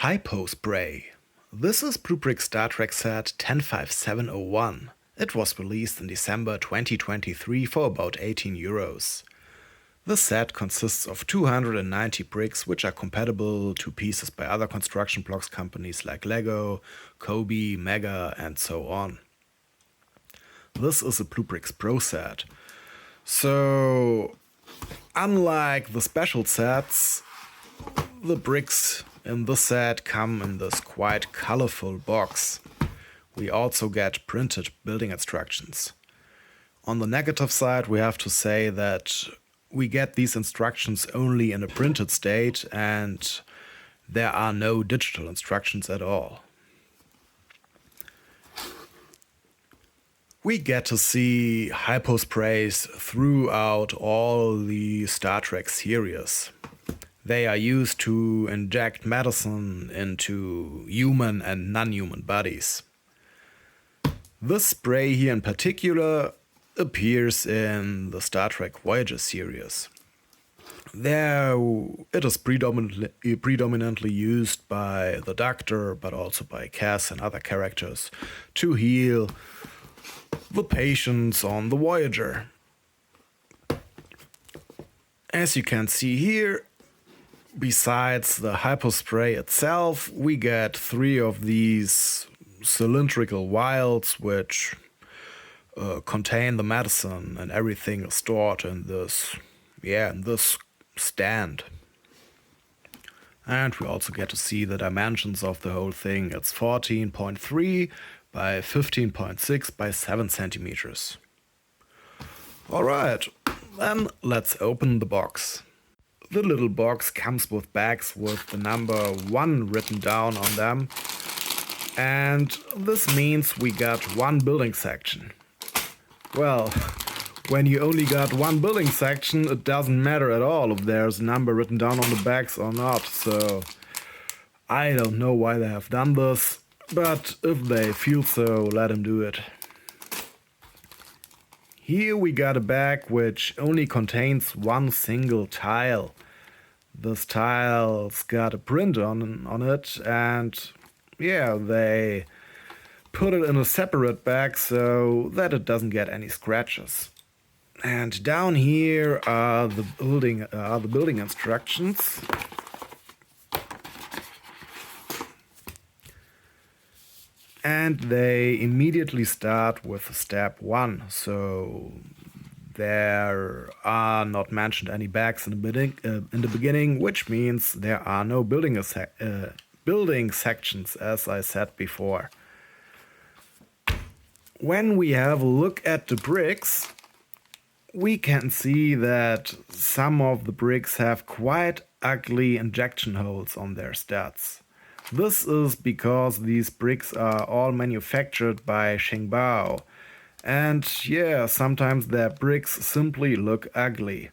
Hypospray. This is BlueBrixx Star Trek set 105701. It was released in December 2023 for about €18. The set consists of 290 bricks which are compatible to pieces by other construction blocks companies like Lego, Kobe, Mega and so on. This is a BlueBrixx Pro set. So, unlike the special sets, the bricks in this set come in this quite colorful box. We also get printed building instructions. On the negative side, we have to say that we get these instructions only in a printed state and there are no digital instructions at all. We get to see hyposprays throughout all the Star Trek series. They are used to inject medicine into human and non-human bodies. This spray here in particular appears in the Star Trek Voyager series. There it is predominantly used by the Doctor, but also by Cass and other characters to heal the patients on the Voyager. As you can see here, besides the hypospray itself, we get 3 of these cylindrical vials which contain the medicine, and everything is stored in this stand. And we also get to see the dimensions of the whole thing. It's 14.3 by 15.6 by 7 centimeters. Alright, then let's open the box. The little box comes with bags with the number 1 written down on them, and this means we got 1 building section. Well, when you only got 1 building section, it doesn't matter at all if there's a number written down on the bags or not, so I don't know why they have done this, but if they feel so, let them do it. Here we got a bag which only contains 1 single tile. This tile's got a print on it, and they put it in a separate bag so that it doesn't get any scratches. And down here are the building instructions. And they immediately start with step 1. So there are not mentioned any bags in the beginning, which means there are no building sections, as I said before. When we have a look at the bricks, we can see that some of the bricks have quite ugly injection holes on their studs. This is because these bricks are all manufactured by Xingbao. And sometimes their bricks simply look ugly.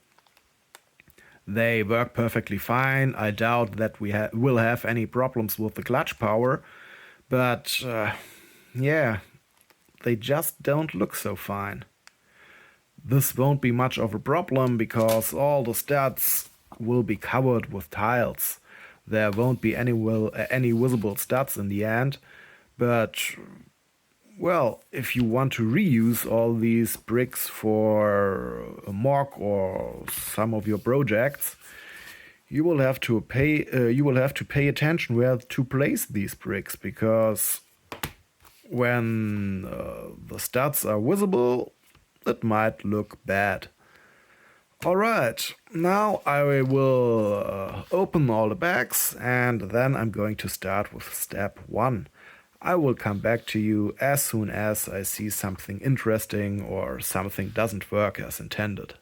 They work perfectly fine. I doubt that we will have any problems with the clutch power. But they just don't look so fine. This won't be much of a problem because all the studs will be covered with tiles. There won't be any visible studs in the end, but well, if you want to reuse all these bricks for a mock or some of your projects, you will have to pay attention where to place these bricks, because when the studs are visible, it might look bad. Alright, now I will open all the bags, and then I'm going to start with step 1. I will come back to you as soon as I see something interesting or something doesn't work as intended.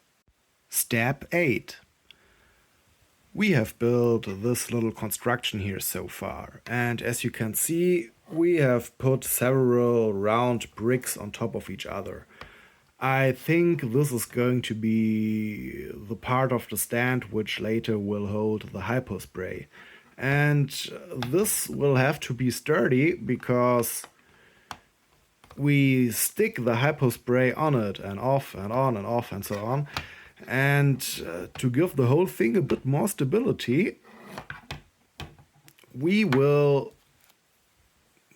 Step 8. We have built this little construction here so far, and as you can see, we have put several round bricks on top of each other. I think this is going to be the part of the stand which later will hold the hypospray. And this will have to be sturdy because we stick the hypospray on it and off and on and off and so on. And to give the whole thing a bit more stability, we will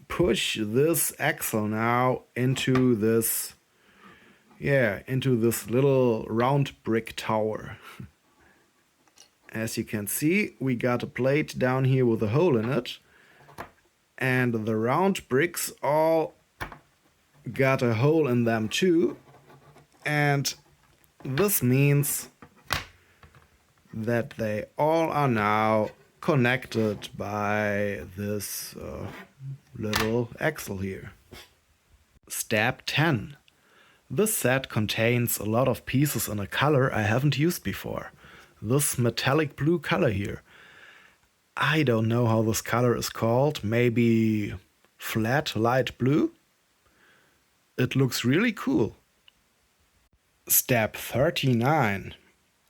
push this axle now into this, into this little round brick tower. As you can see, we got a plate down here with a hole in it, and the round bricks all got a hole in them too, and this means that they all are now connected by this little axle here. Step 10. This set contains a lot of pieces in a color I haven't used before. This metallic blue color here. I don't know how this color is called. Maybe flat light blue? It looks really cool. Step 39.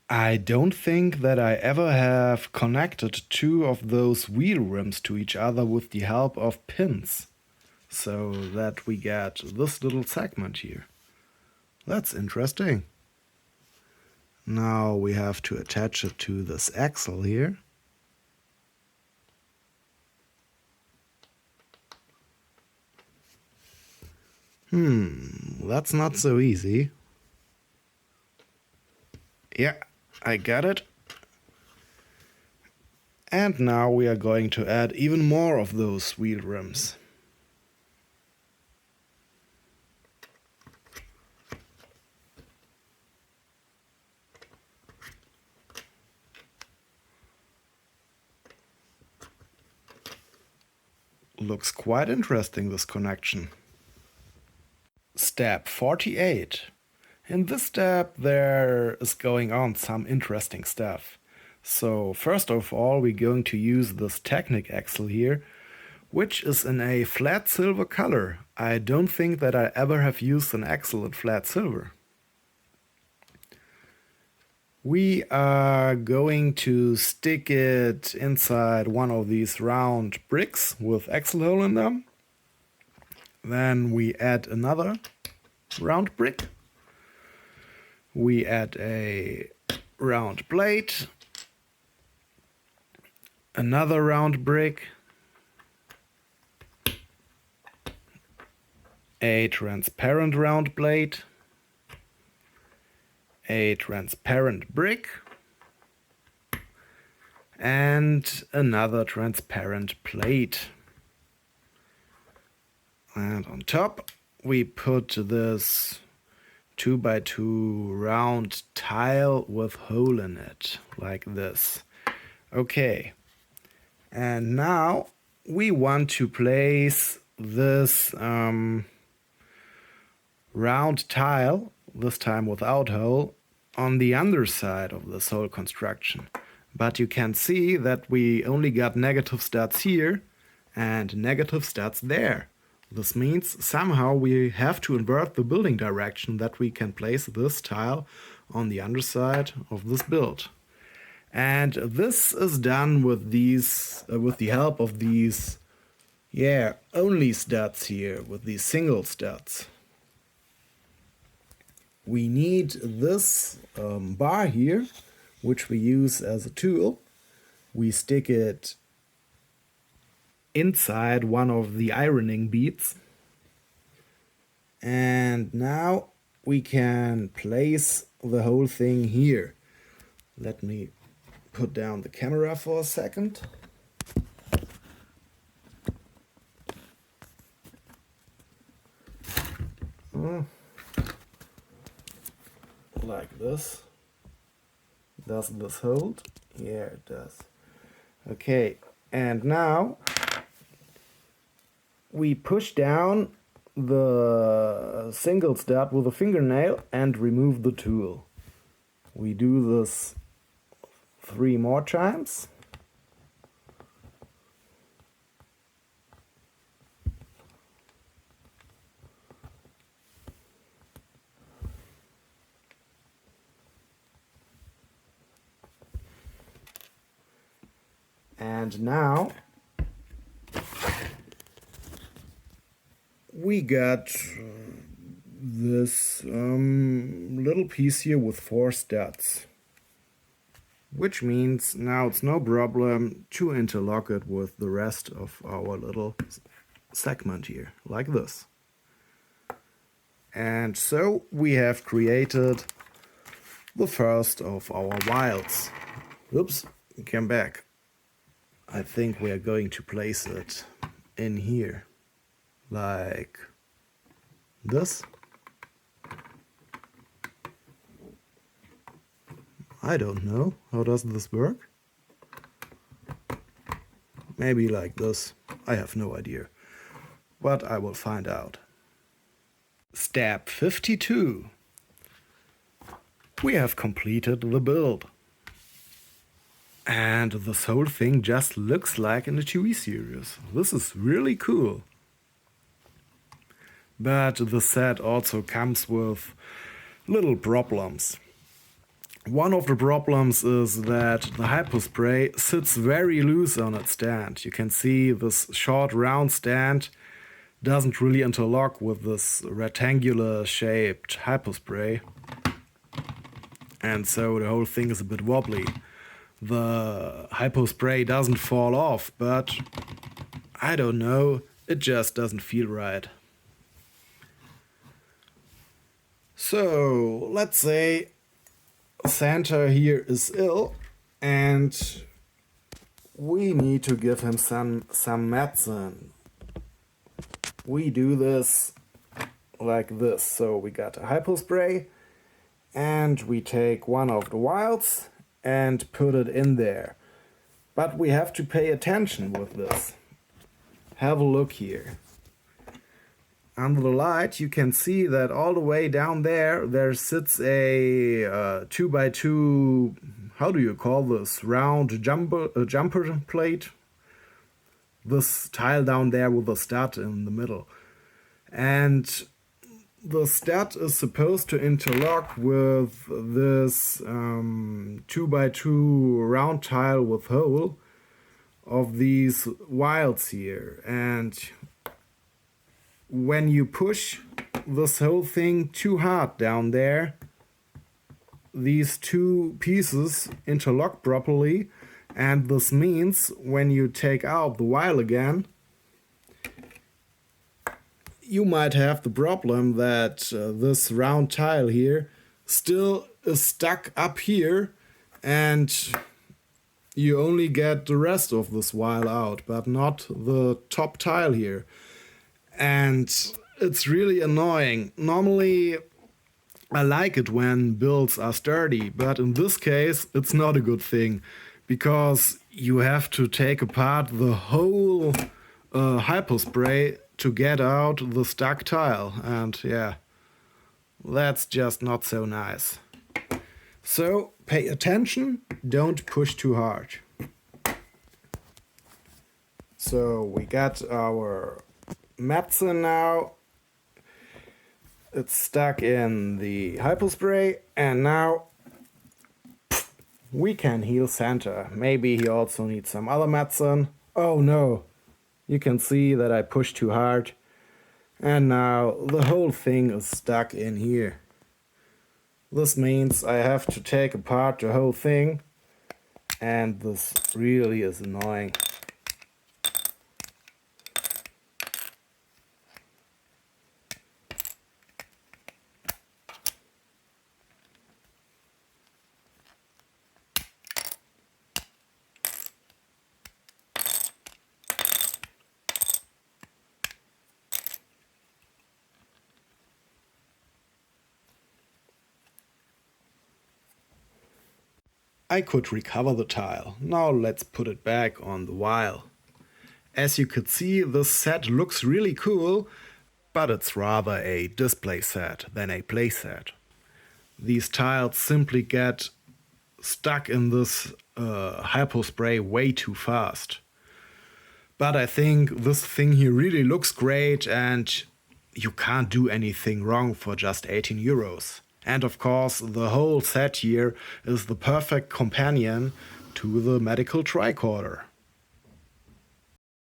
I don't think that I ever have connected two of those wheel rims to each other with the help of pins, so that we get this little segment here. That's interesting. Now we have to attach it to this axle here. That's not so easy. Yeah, I got it. And now we are going to add even more of those wheel rims. Looks quite interesting, this connection. Step 48. In this step there is going on some interesting stuff. So first of all, we're going to use this Technic axle here, which is in a flat silver color. I don't think that I ever have used an axle in flat silver. We are going to stick it inside one of these round bricks with axle hole in them. Then we add another round brick. We add a round plate, another round brick, a transparent round plate, a transparent brick, and another transparent plate. And on top we put this 2x2 round tile with hole in it, like this. Okay, and now we want to place this round tile, this time without hole, on the underside of this whole construction. But you can see that we only got negative stats here and negative stats there. This means somehow we have to invert the building direction, that we can place this tile on the underside of this build. And this is done with these, with the help of these, only stats here, with these single stats. We need this bar here, which we use as a tool. We stick it inside one of the ironing beads, and now we can place the whole thing here. Let me put down the camera for a second. Like this. Does this hold? Yeah, it does. Okay, and now we push down the single stud with a fingernail and remove the tool. We do this 3 more times. And now we got this little piece here with 4 studs. which means now it's no problem to interlock it with the rest of our little segment here, like this. And so we have created the first of our wilds. Oops, came back. I think we are going to place it in here, like this. I don't know. How does this work? Maybe like this. I have no idea. But I will find out. Step 52. We have completed the build. And this whole thing just looks like in the TV series. This is really cool. But the set also comes with little problems. One of the problems is that the Hypospray sits very loose on its stand. You can see this short round stand doesn't really interlock with this rectangular shaped Hypospray. And so the whole thing is a bit wobbly. The Hypospray doesn't fall off, but I don't know, it just doesn't feel right. So let's say Santa here is ill and we need to give him some medicine. We do this like this. So we got a Hypospray and we take one of the vials and put it in there. But we have to pay attention with this. Have a look here. Under the light you can see that all the way down there sits a 2x2, how do you call this, round jumper plate. This tile down there with a stud in the middle. And the stud is supposed to interlock with this 2x2 round tile with hole of these vials here. And when you push this whole thing too hard down there, these two pieces interlock properly, and this means when you take out the vial again, you might have the problem that this round tile here still is stuck up here and you only get the rest of this vial out, but not the top tile here. And it's really annoying. Normally I like it when builds are sturdy, but in this case it's not a good thing, because you have to take apart the whole Hypospray to get out the stuck tile, and yeah, that's just not so nice. So pay attention, don't push too hard. So we got our medicine now. It's stuck in the Hypospray, and now we can heal Santa. Maybe he also needs some other medicine. Oh no, you can see that I pushed too hard, and now the whole thing is stuck in here. This means I have to take apart the whole thing, and this really is annoying. I could recover the tile. Now let's put it back on the vial. As you could see, this set looks really cool, but it's rather a display set than a play set. These tiles simply get stuck in this Hypospray way too fast. But I think this thing here really looks great, and you can't do anything wrong for just 18 euros. And of course, the whole set here is the perfect companion to the medical tricorder.